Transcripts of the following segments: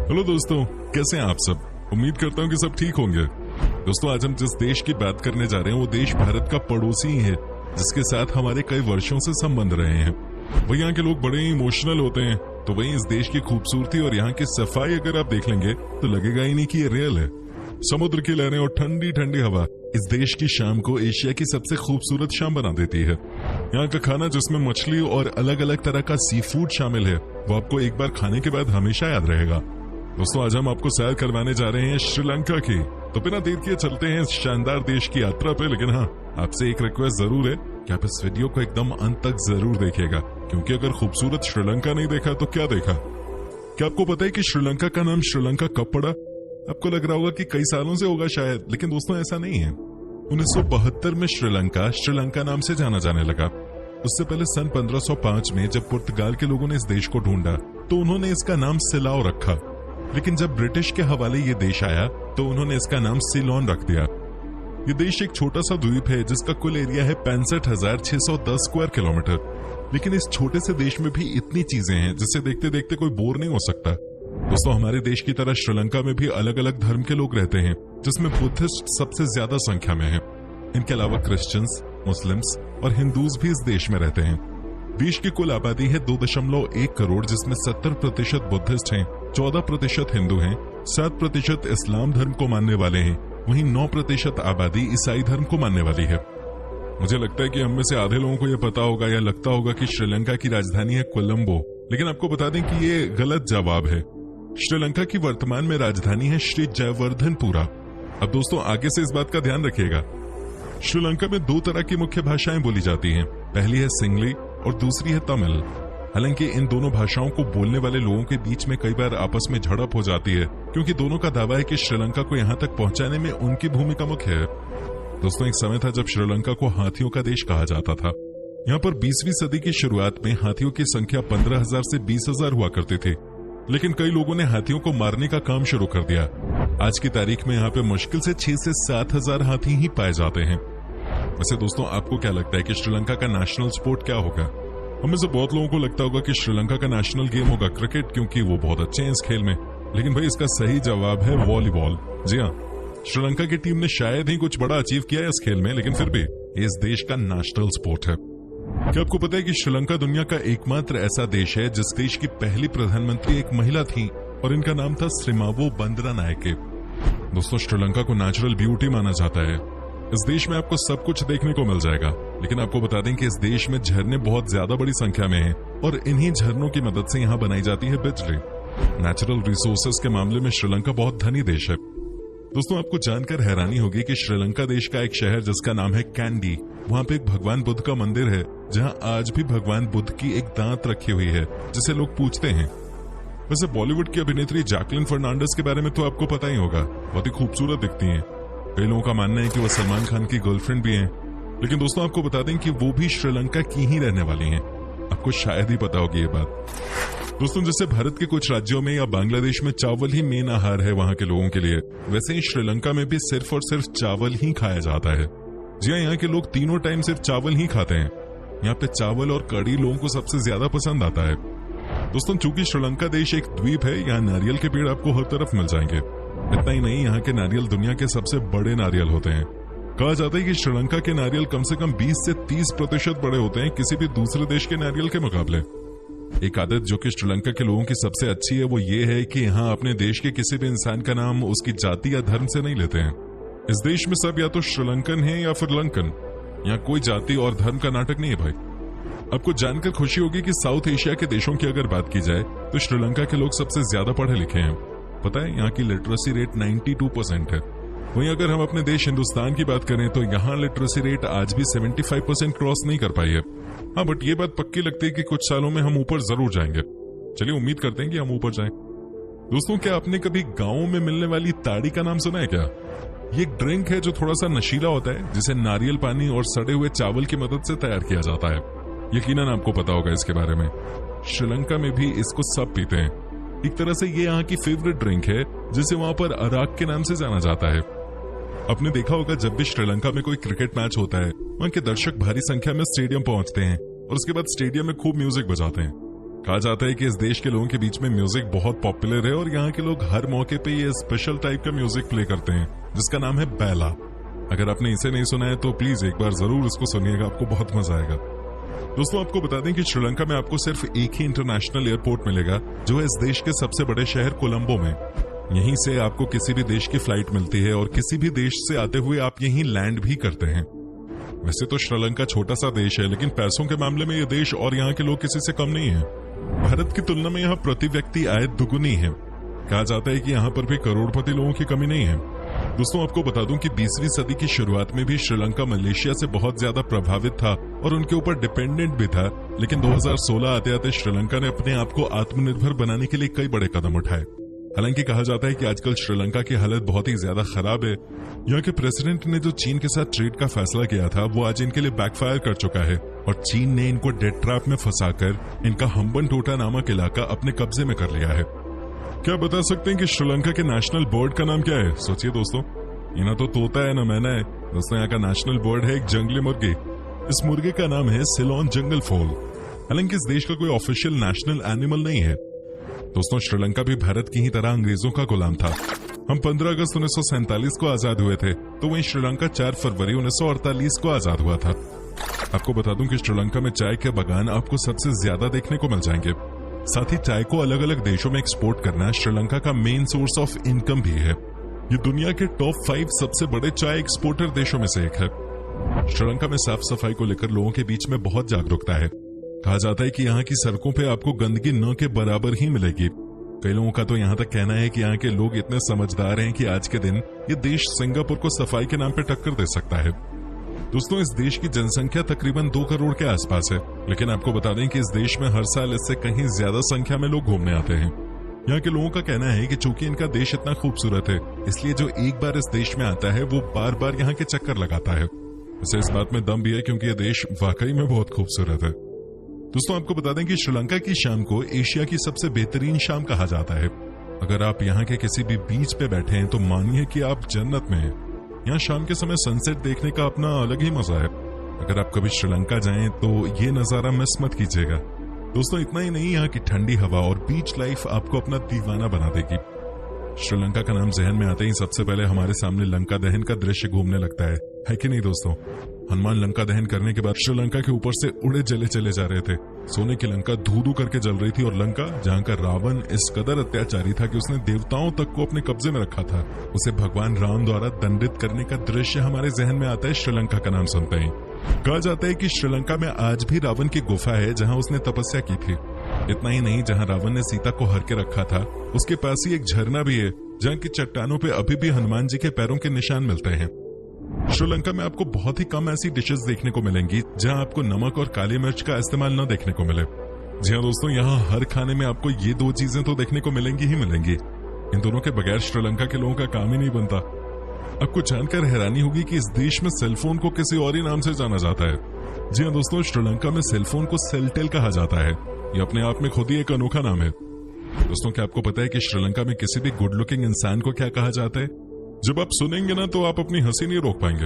Hello दोस्तों, कैसे हैं आप सब। उम्मीद करता हूँ कि सब ठीक होंगे। दोस्तों, आज हम जिस देश की बात करने जा रहे हैं वो देश भारत का पड़ोसी ही है, जिसके साथ हमारे कई वर्षों से संबंध रहे हैं। वही यहाँ के लोग बड़े इमोशनल होते हैं, तो वही इस देश की खूबसूरती और यहाँ की सफाई अगर आप देख लेंगे तो लगेगा ही नहीं कि ये रियल है। समुद्र की लहरें और ठंडी ठंडी हवा इस देश की शाम को एशिया की सबसे खूबसूरत शाम बना देती है। यहाँ का खाना, जिसमें मछली और अलग अलग तरह का सी फूड शामिल है, वो आपको एक बार खाने के बाद हमेशा याद रहेगा। दोस्तों, आज हम आपको सैर करवाने जा रहे हैं श्रीलंका की। तो बिना देर किए चलते हैं इस शानदार देश की यात्रा पे। लेकिन हाँ, आपसे एक रिक्वेस्ट जरूर है कि आप इस वीडियो को एकदम अंत तक जरूर देखिएगा, क्योंकि अगर खूबसूरत श्रीलंका नहीं देखा तो क्या देखा। क्या आपको पता है कि श्रीलंका का नाम श्रीलंका कब पड़ा? आपको लग रहा होगा कि कई सालों से होगा शायद, लेकिन दोस्तों ऐसा नहीं है। 1972 में श्रीलंका नाम से जाना जाने लगा। उससे पहले सन 1505 में जब पुर्तगाल के लोगों ने इस देश को ढूंढा तो उन्होंने इसका नाम सिलाओ रखा। लेकिन जब ब्रिटिश के हवाले ये देश आया तो उन्होंने इसका नाम सिलोन रख दिया। ये देश एक छोटा सा द्वीप है जिसका कुल एरिया है 65,610 स्क्वायर किलोमीटर। लेकिन इस छोटे से देश में भी इतनी चीजें हैं जिसे देखते देखते कोई बोर नहीं हो सकता। दोस्तों, हमारे देश की तरह श्रीलंका में भी अलग अलग धर्म के लोग रहते हैं, जिसमें बुद्धिस्ट सबसे ज्यादा संख्या में है। इनके अलावा क्रिश्चियंस, मुस्लिम्स और हिंदूज भी इस देश में रहते हैं। देश की कुल आबादी है 2.1 करोड़, जिसमें 70% बुद्धिस्ट हैं, 14% हिंदू हैं, 7% इस्लाम धर्म को मानने वाले हैं, वहीं 9% आबादी ईसाई धर्म को मानने वाली है। मुझे लगता है कि हम में से आधे लोगों को यह पता होगा या लगता होगा कि श्रीलंका की राजधानी है कोलंबो, लेकिन आपको बता दें कि ये गलत जवाब है। श्रीलंका की वर्तमान में राजधानी है श्री जयवर्धनपुरा। अब दोस्तों, आगे से इस बात का ध्यान रखिएगा। श्रीलंका में 2 तरह की मुख्य भाषाएं बोली जाती हैं। पहली है सिंगली और दूसरी है तमिल। हालांकि इन दोनों भाषाओं को बोलने वाले लोगों के बीच में कई बार आपस में झड़प हो जाती है, क्योंकि दोनों का दावा है कि श्रीलंका को यहाँ तक पहुंचाने में उनकी भूमिका मुख्य है। दोस्तों, एक समय था जब श्रीलंका को हाथियों का देश कहा जाता था। यहाँ पर 20वीं सदी की शुरुआत में हाथियों की संख्या 15,000 से 20,000 हुआ करती थी, लेकिन कई लोगों ने हाथियों को मारने का काम शुरू कर दिया। आज की तारीख में यहाँ पे मुश्किल से 6 से 7,000 हाथी ही पाए जाते हैं। वैसे दोस्तों, आपको क्या लगता है कि श्रीलंका का नेशनल स्पोर्ट क्या होगा? हमें से बहुत लोगों को लगता होगा कि श्रीलंका का नेशनल गेम होगा क्रिकेट, क्योंकि वो बहुत अच्छे हैं इस खेल में। लेकिन भाई, इसका सही जवाब है वॉलीबॉल। जी हाँ, श्रीलंका की टीम ने शायद ही कुछ बड़ा अचीव किया है इस खेल में, लेकिन फिर भी इस देश का नेशनल स्पोर्ट है। क्या आपको पता है कि श्रीलंका दुनिया का एकमात्र ऐसा देश है जिस देश की पहली प्रधानमंत्री एक महिला थी और इनका नाम था श्रीमावो बंदरानायके। दोस्तों, श्रीलंका को नेचुरल ब्यूटी माना जाता है। इस देश में आपको सब कुछ देखने को मिल जाएगा, लेकिन आपको बता दें कि इस देश में झरने बहुत ज्यादा बड़ी संख्या में हैं और इन्हीं झरनों की मदद से यहाँ बनाई जाती है बिजली। नेचुरल रिसोर्सेज के मामले में श्रीलंका बहुत धनी देश है। दोस्तों, आपको जानकर हैरानी होगी कि श्रीलंका देश का एक शहर जिसका नाम है कैंडी, वहाँ पे एक भगवान बुद्ध का मंदिर है, जहाँ आज भी भगवान बुद्ध की एक दांत रखी हुई है जिसे लोग पूजते हैं। वैसे बॉलीवुड की अभिनेत्री जैकलिन फर्नांडिस के बारे में तो आपको पता ही होगा, बहुत ही खूबसूरत दिखती हैं। कई लोगों का मानना है कि वो सलमान खान की गर्लफ्रेंड भी हैं। लेकिन दोस्तों, आपको बता दें कि वो भी श्रीलंका की ही रहने वाली हैं। आपको शायद ही पता होगी ये बात। दोस्तों, जैसे भारत के कुछ राज्यों में या बांग्लादेश में चावल ही मेन आहार है वहाँ के लोगों के लिए, वैसे ही श्रीलंका में भी सिर्फ और सिर्फ चावल ही खाया जाता है। जी हाँ, यहाँ के लोग तीनों टाइम सिर्फ चावल ही खाते हैं। यहाँ पे चावल और कड़ी लोगों को सबसे ज्यादा पसंद आता है। दोस्तों, चूंकि श्रीलंका देश एक द्वीप है, यहाँ नारियल के पेड़ आपको हर तरफ मिल जाएंगे। इतना ही नहीं, यहाँ के नारियल दुनिया के सबसे बड़े नारियल होते हैं। कहा जाता है कि श्रीलंका के नारियल कम से कम 20 से 30% बड़े होते हैं किसी भी दूसरे देश के नारियल के मुकाबले। एक आदत जो कि श्रीलंका के लोगों की सबसे अच्छी है वो ये है कि यहाँ अपने देश के किसी भी इंसान का नाम उसकी जाति या धर्म से नहीं लेते हैं। इस देश में सब या तो श्रीलंकन है या फिर लंकन। यहाँ कोई जाति और धर्म का नाटक नहीं है भाई। आपको जानकर खुशी होगी कि साउथ एशिया के देशों की अगर बात की जाए तो श्रीलंका के लोग सबसे ज्यादा पढ़े लिखे हैं। पता है, यहाँ की लिटरेसी रेट 92% है। वहीं अगर हम अपने देश हिंदुस्तान की बात करें तो यहाँ लिटरेसी रेट आज भी 75% क्रॉस नहीं कर पाई है। हाँ, बट ये बात पक्की लगती है कि कुछ सालों में हम ऊपर जरूर जाएंगे। चलिए, उम्मीद करते हैं कि हम ऊपर जाएं। दोस्तों, क्या आपने कभी गाँव में मिलने वाली ताड़ी का नाम सुना है क्या? ये एक ड्रिंक है जो थोड़ा सा नशीला होता है, जिसे नारियल पानी और सड़े हुए चावल की मदद से तैयार किया जाता है। यकीनन आपको पता होगा इसके बारे में। श्रीलंका में भी इसको सब पीते हैं। एक तरह से ये यहाँ की फेवरेट ड्रिंक है, जिसे वहां पर अराक के नाम से जाना जाता है। आपने देखा होगा, जब भी श्रीलंका में कोई क्रिकेट मैच होता है, वहां के दर्शक भारी संख्या में स्टेडियम पहुंचते हैं और उसके बाद स्टेडियम में खूब म्यूजिक बजाते हैं। कहा जाता है कि इस देश के लोगों के बीच में म्यूजिक बहुत पॉपुलर है और यहाँ के लोग हर मौके पे ये स्पेशल टाइप का म्यूजिक प्ले करते हैं जिसका नाम है बैला। अगर आपने इसे नहीं सुना है तो प्लीज एक बार जरूर इसको सुनिएगा, आपको बहुत मजा आएगा। दोस्तों आपको बता दें कि श्रीलंका में आपको सिर्फ एक ही इंटरनेशनल एयरपोर्ट मिलेगा जो है इस देश के सबसे बड़े शहर कोलंबो में। यहीं से आपको किसी भी देश की फ्लाइट मिलती है और किसी भी देश से आते हुए आप यहीं लैंड भी करते हैं। वैसे तो श्रीलंका छोटा सा देश है, लेकिन पैसों के मामले में यह देश और यहाँ के लोग किसी से कम नहीं है। भारत की तुलना में यहाँ प्रति व्यक्ति आय दुगुनी है। कहा जाता है कि यहाँ पर भी करोड़पति लोगों की कमी नहीं है। दोस्तों आपको बता दूं कि 20वीं सदी की शुरुआत में भी श्रीलंका मलेशिया से बहुत ज्यादा प्रभावित था और उनके ऊपर डिपेंडेंट भी था, लेकिन 2016 आते आते श्रीलंका ने अपने आप को आत्मनिर्भर बनाने के लिए कई बड़े कदम उठाए। हालांकि कहा जाता है कि आजकल श्रीलंका की हालत बहुत ही ज्यादा खराब है। यहाँ के प्रेसिडेंट ने जो चीन के साथ ट्रेड का फैसला किया था वो आज इनके लिए बैकफायर कर चुका है और चीन ने इनको डेट ट्रैप में फंसाकर इनका हम्बनटोटा नामक इलाका अपने कब्जे में कर लिया है। क्या बता सकते हैं कि श्रीलंका के नेशनल बर्ड का नाम क्या है? सोचिए दोस्तों, ये ना तो तोता है ना मैना है। दोस्तों यहाँ का नेशनल बर्ड है एक जंगली मुर्गी। इस मुर्गे का नाम है सिलोन जंगल फॉल। हालांकि इस देश का कोई ऑफिशियल नेशनल एनिमल नहीं है। दोस्तों श्रीलंका भी भारत की ही तरह अंग्रेजों का गुलाम था। हम 15 अगस्त 1947 को आजाद हुए थे, तो वहीं श्रीलंका 4 फरवरी 1948 को आजाद हुआ था। आपको बता दूं कि श्रीलंका में चाय के बागान आपको सबसे ज्यादा देखने को मिल जाएंगे। साथ ही चाय को अलग अलग देशों में एक्सपोर्ट करना श्रीलंका का मेन सोर्स ऑफ इनकम भी है। ये दुनिया के टॉप 5 सबसे बड़े चाय एक्सपोर्टर देशों में से एक है। श्रीलंका में साफ सफाई को लेकर लोगों के बीच में बहुत जागरूकता है। कहा जाता है कि यहाँ की सड़कों पे आपको गंदगी न के बराबर ही मिलेगी। कई लोगों का तो यहाँ तक कहना है कि यहाँ के लोग इतने समझदार हैं कि आज के दिन ये देश सिंगापुर को सफाई के नाम पे टक्कर दे सकता है। दोस्तों इस देश की जनसंख्या तकरीबन 2 करोड़ के आसपास है, लेकिन आपको बता दें कि इस देश में हर साल इससे कहीं ज्यादा संख्या में लोग घूमने आते हैं। यहाँ के लोगों का कहना है कि चूंकि इनका देश इतना खूबसूरत है, इसलिए जो एक बार इस देश में आता है वो बार बार यहाँ के चक्कर लगाता है। वैसे इस बात में दम भी है क्योंकि ये देश वाकई में बहुत खूबसूरत है। दोस्तों आपको बता दें कि श्रीलंका की शाम को एशिया की सबसे बेहतरीन शाम कहा जाता है। अगर आप यहाँ के किसी भी बीच पे बैठे हैं तो मानिए कि आप जन्नत में हैं। यहाँ शाम के समय सनसेट देखने का अपना अलग ही मजा है। अगर आप कभी श्रीलंका जाएं तो ये नजारा मिस मत कीजिएगा। दोस्तों इतना ही नहीं, यहाँ की ठंडी हवा और बीच लाइफ आपको अपना दीवाना बना देगी। श्रीलंका का नाम जहन में आते ही सबसे पहले हमारे सामने लंका दहन का दृश्य घूमने लगता है कि नहीं दोस्तों? हनुमान लंका दहन करने के बाद श्रीलंका के ऊपर से उड़े जले चले जा रहे थे। सोने की लंका धू धू करके जल रही थी और लंका जहाँ का रावण इस कदर अत्याचारी था कि उसने देवताओं तक को अपने कब्जे में रखा था, उसे भगवान राम द्वारा दंडित करने का दृश्य हमारे जहन में आता है श्रीलंका का नाम सुनते ही। कहा जाता है कि श्रीलंका में आज भी रावण की गुफा है जहाँ उसने तपस्या की थी। इतना ही नहीं, जहाँ रावण ने सीता को हर के रखा था उसके पास ही एक झरना भी है जहाँ की चट्टानों पे अभी भी हनुमान जी के पैरों के निशान मिलते हैं। श्रीलंका में आपको बहुत ही कम ऐसी डिशेस देखने को मिलेंगी जहां आपको नमक और काली मिर्च का इस्तेमाल न देखने को मिले। जी हाँ दोस्तों, यहाँ हर खाने में आपको ये 2 चीजें तो देखने को मिलेंगी ही मिलेंगी। इन दोनों के बगैर श्रीलंका के लोगों का काम ही नहीं बनता। आपको जानकर हैरानी होगी कि इस देश में सेलफोन को किसी और ही नाम से जाना जाता है। जी हाँ दोस्तों, श्रीलंका में सेलफोन को सेलटेल कहा जाता है। ये अपने आप में खुद ही एक अनोखा नाम है। दोस्तों क्या आपको पता है कि श्रीलंका में किसी भी गुड लुकिंग इंसान को क्या कहा जाता है? जब आप सुनेंगे ना तो आप अपनी हंसी नहीं रोक पाएंगे।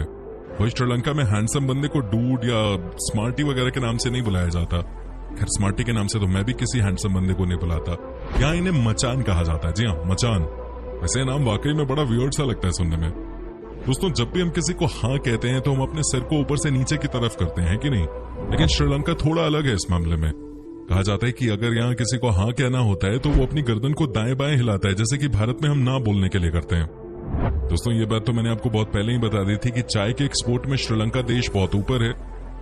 वही श्रीलंका में हैंडसम बंदे को डूड या स्मार्टी वगैरह के नाम से नहीं बुलाया जाता। खैर स्मार्टी के नाम से तो मैं भी किसी हैंडसम बंदे को नहीं बुलाता। यहाँ इन्हें मचान कहा जाता है। जी हाँ, मचान। वैसे नाम वाकई में बड़ा वियर्ड सा लगता है सुनने में। दोस्तों जब भी हम किसी को हाँ कहते हैं तो हम अपने सिर को ऊपर से नीचे की तरफ करते हैं कि नहीं, लेकिन श्रीलंका थोड़ा अलग है इस मामले में। कहा जाता है कि अगर यहाँ किसी को हाँ कहना होता है तो वो अपनी गर्दन को दाएं बाएं हिलाता है, जैसे कि भारत में हम ना बोलने के लिए करते हैं। दोस्तों ये बात तो मैंने आपको बहुत पहले ही बता दी थी कि चाय के एक्सपोर्ट में श्रीलंका देश बहुत ऊपर है।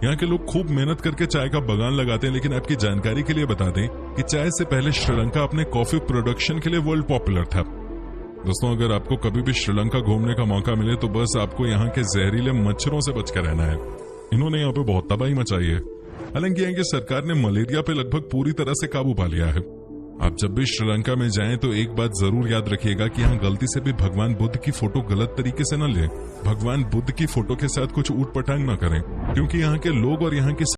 यहाँ के लोग खूब मेहनत करके चाय का बागान लगाते हैं, लेकिन आपकी जानकारी के लिए बता दें कि चाय से पहले श्रीलंका अपने कॉफी प्रोडक्शन के लिए वर्ल्ड पॉपुलर था। दोस्तों अगर आपको कभी भी श्रीलंका घूमने का मौका मिले तो बस आपको यहाँ के जहरीले मच्छरों से बचकर रहना है। इन्होंने यहाँ पे बहुत तबाही मचाई है। हालांकि यहाँ की सरकार ने मलेरिया पे लगभग पूरी तरह से काबू पा लिया है। आप जब भी श्रीलंका में जाएं तो एक बात जरूर याद रखिएगा कि यहाँ गलती से भी भगवान बुद्ध की फोटो गलत तरीके से न लें। भगवान बुद्ध की फोटो के साथ कुछ ऊट पटांग न करें, क्योंकि यहाँ के लोग और यहाँ की